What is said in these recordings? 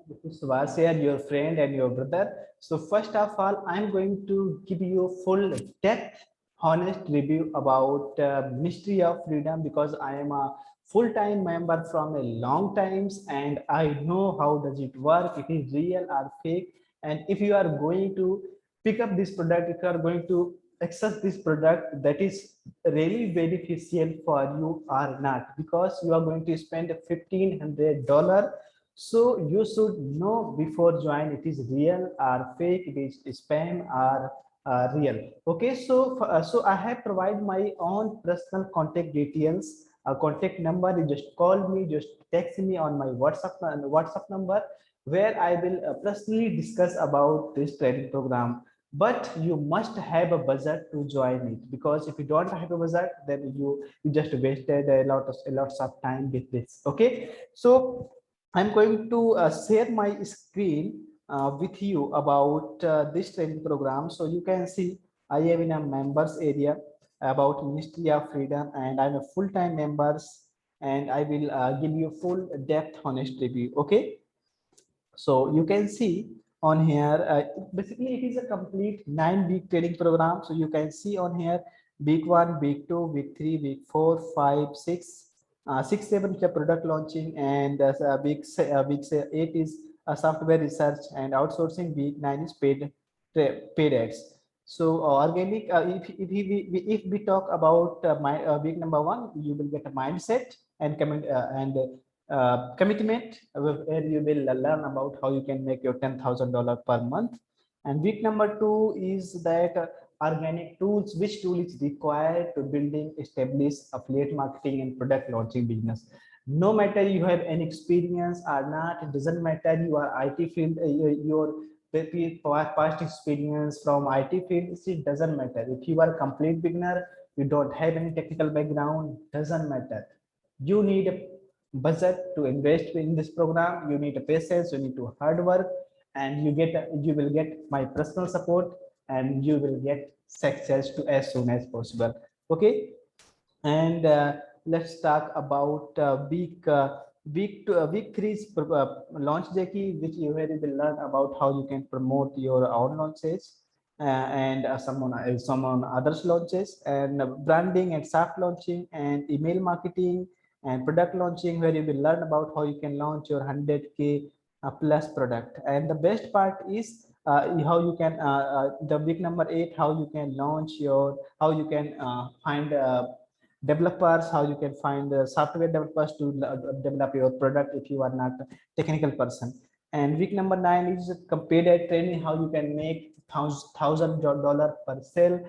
This is Subhash here, your friend and your brother. So first of all, I'm going to give you a full depth honest review about Mystery of Freedom, because I am a full-time member from a long times and I know how does it work, it is real or fake. And if you are going to pick up this product, if you are going to access this product, that is really beneficial for you or not, because you are going to spend $1,500. So you should know before join it is real or fake, it is spam or real. Okay, so I have provided my own personal contact details, contact number. You just call me, just text me on my WhatsApp number, where I will personally discuss about this training program. But you must have a budget to join it, because if you don't have a budget, then you just wasted lots of time with this. Okay, so I'm going to share my screen with you about this training program. So you can see I am in a members area about Ministry of Freedom, and I'm a full-time members, and I will give you full depth honest review. Okay, so you can see on here, basically it is a complete 9 week training program. So you can see on here week 1, week 2, week 3, week 4, 5, 6, 6, 7 is the product launching, and week 8 is software research and outsourcing. Week 9 is paid ads. So organic, if we talk about my week number 1, you will get a mindset and commitment, where you will learn about how you can make your $10,000 per month. And week number 2 is that organic tools, which tool is required to building establish affiliate marketing and product launching business. No matter you have any experience or not, it doesn't matter you are IT field, your past experience from IT field, it doesn't matter. If you are a complete beginner, you don't have any technical background, doesn't matter. You need a budget to invest in this program, you need a patience, you need to hard work, and you will get my personal support, and you will get success to as soon as possible. Okay, and let's talk about week 3's launch Jackie, which you will learn about how you can promote your own launches, and someone others launches, and branding and soft launching and email marketing and product launching, where you will learn about how you can launch your 100K plus product. And the best part is how you can the week number 8, how you can launch your, how you can find developers, how you can find software developers to develop your product if you are not a technical person. And week number 9 is paid training, how you can make $1,000 per sale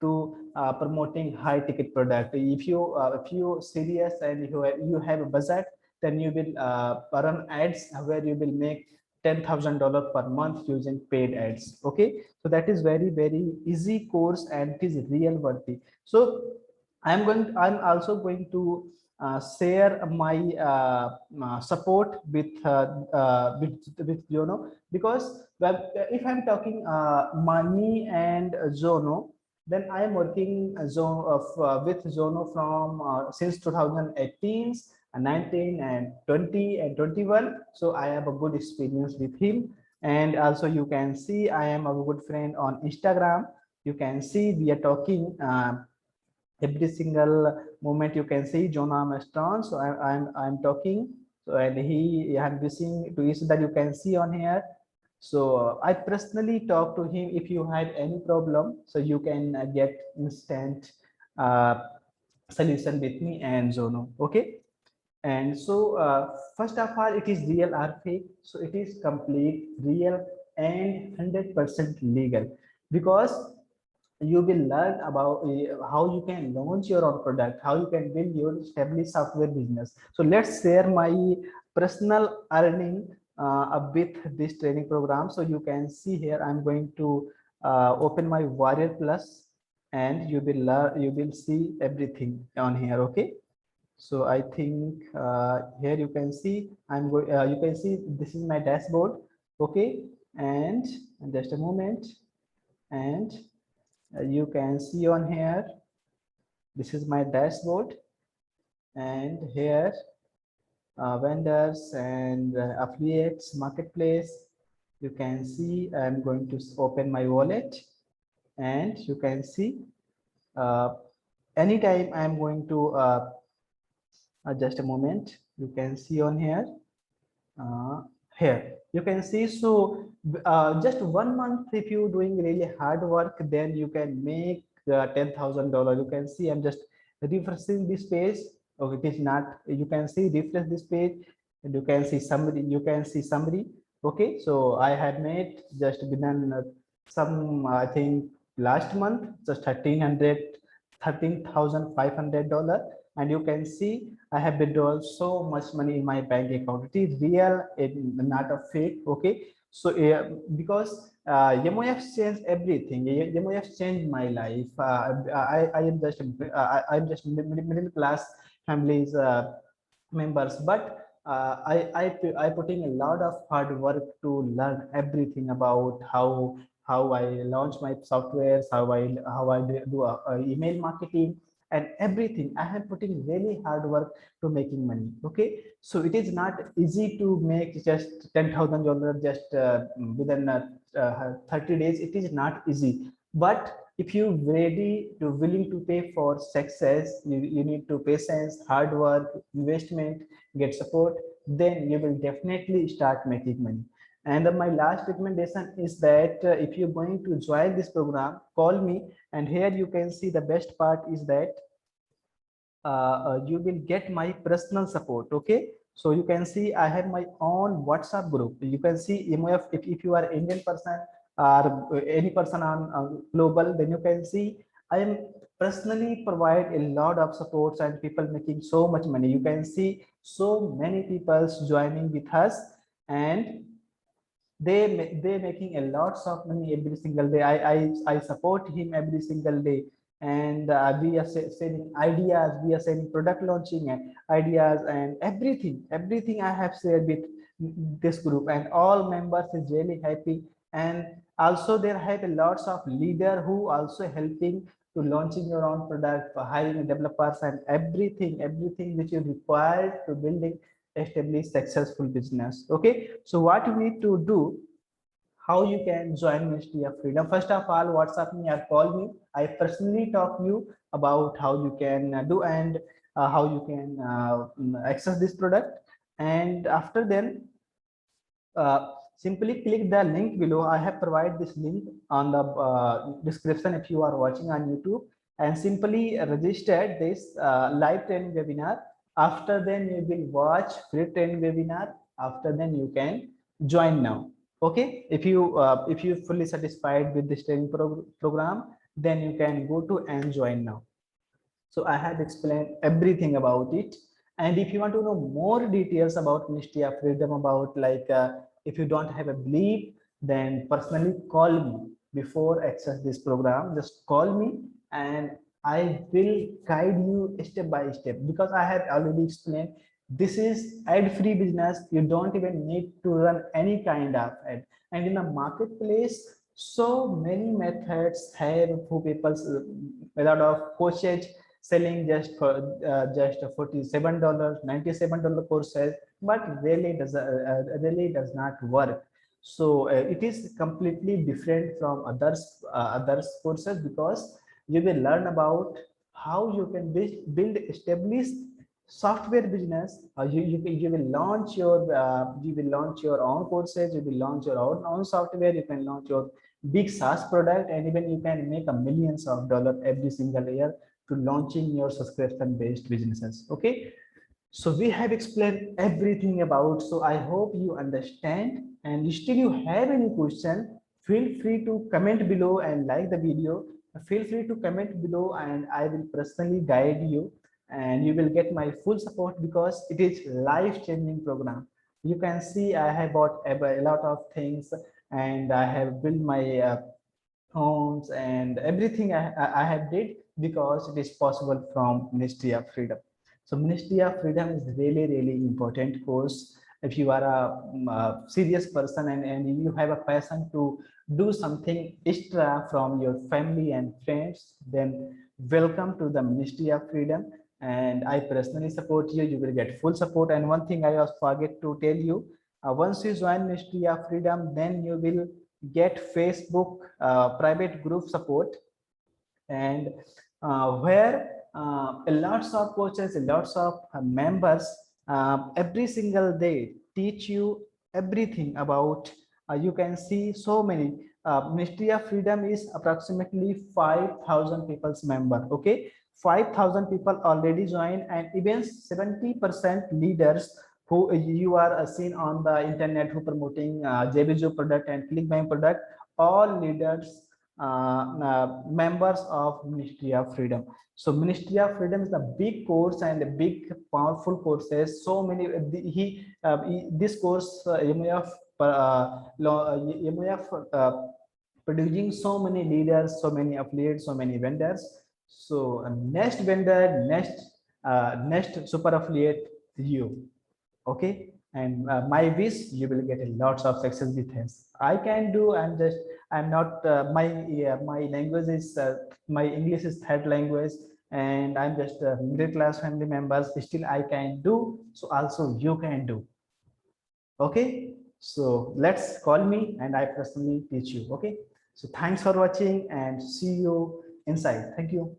to promoting high ticket product. If you serious and you have a budget, then you will run ads where you will make $10,000 per month using paid ads. Okay, so that is very easy course, and it is real worthy. So I'm also going to share my support with Zono, because if I'm talking money and Zono, then I am working with Zono from since 2018, 19 and 20 and 21. So I have a good experience with him. And also you can see I am a good friend on Instagram. You can see we are talking every single moment. You can see John Armstrong. So I'm talking. So and he had missing to is that you can see on here. So I personally talk to him. If you have any problem, so you can get instant uh, solution with me and Zono. Okay. And so first of all, it is real or fake. So it is complete real and 100% legal, because you will learn about how you can launch your own product, how you can build your established software business. So let's share my personal earning with this training program. So you can see here I'm going to open my Warrior Plus, and you will learn, you will see everything on here. Okay, so I think here you can see I'm going you can see this is my dashboard. Okay, and just a moment, and you can see on here this is my dashboard, and here vendors and affiliates marketplace. You can see I'm going to open my wallet, and you can see uh, anytime I'm going to just a moment, you can see on here, uh, here you can see. So just 1 month, if you doing really hard work, then you can make $10,000. You can see I'm just refreshing this page. Okay, it is not, you can see refresh this page, and you can see summary, you can see summary. Okay, so I had made just within some I think last month just 13,500 dollars. And you can see I have withdrawn so much money in my bank account. It is real, it not a fake. Okay, so because MOF changed everything. MOF changed my life. I am just I'm just middle class families members, but I putting a lot of hard work to learn everything about how I launch my softwares, how I do email marketing and everything. I am putting really hard work to making money. Okay, so it is not easy to make just $10,000 just within 30 days. It is not easy, but if you ready to willing to pay for success, you need to patience, hard work, investment, get support, then you will definitely start making money. And my last recommendation is that if you're going to join this program, call me. And here you can see the best part is that you will get my personal support. Okay, so you can see I have my own WhatsApp group. You can see MOF, if you are Indian person or any person on global, then you can see I am personally provide a lot of supports and people making so much money. You can see so many people joining with us, and they making a lots of money every single day. I support him every single day, and we are selling ideas, we are selling product launching ideas, and everything I have shared with this group, and all members is really happy. And also there have a lots of leader who also helping to launching your own product, for hiring developers, and everything which you require to building establish successful business. Okay, so what you need to do, how you can join Ministry of Freedom. First of all, WhatsApp me or call me. I personally talk you about how you can do, and how you can access this product. And after then, simply click the link below. I have provided this link on the description if you are watching on YouTube, and simply register this live training webinar. After then you will watch free training webinar. After then you can join now. Okay, if you fully satisfied with this training program, then you can go to and join now. So I have explained everything about it. And if you want to know more details about Ministry of Freedom, about like if you don't have a belief, then personally call me before access this program. Just call me and I will guide you step by step, because I have already explained this is ad-free business. You don't even need to run any kind of ad. And in a marketplace, so many methods have who people a lot of coaches selling just for just $47, $97 courses, but really does not work. So it is completely different from others courses, because you will learn about how you can build established software business. You will launch your own courses, you will launch your own software, you can launch your big SaaS product, and even you can make a millions of dollars every single year to launching your subscription based businesses. Okay, so we have explained everything about, so I hope you understand. And still you have any question, feel free to comment below and like the video. Feel free to comment below and I will personally guide you, and you will get my full support, because it is life changing program. You can see I have bought a lot of things, and I have built my homes and everything I have did, because it is possible from Ministry of Freedom. So Ministry of Freedom is really important course. If you are a serious person, and you have a passion to do something extra from your family and friends, then welcome to the Ministry of Freedom. and I personally support you. You will get full support. And one thing I also forget to tell you, once you join Ministry of Freedom, then you will get Facebook private group support, and where lots of coaches, lots of members every single day teach you everything about, you can see so many, Ministry of Freedom is approximately 5,000 people's member. Okay, 5,000 people already joined, and even 70% leaders who you are seen on the internet who promoting JBJ product and ClickBank product, all leaders members of Ministry of Freedom. So Ministry of Freedom is a big course and a big powerful courses. So many this course MUF producing so many leaders, so many affiliates, so many vendors. So next vendor, next super affiliate, you. Okay, and my wish, you will get a lots of success with this. I can do. I'm not my language is my English is third language, and I'm just a middle class family members. Still I can do, so also you can do. Okay, so let's call me and I personally teach you. Okay, so thanks for watching and see you inside. Thank you.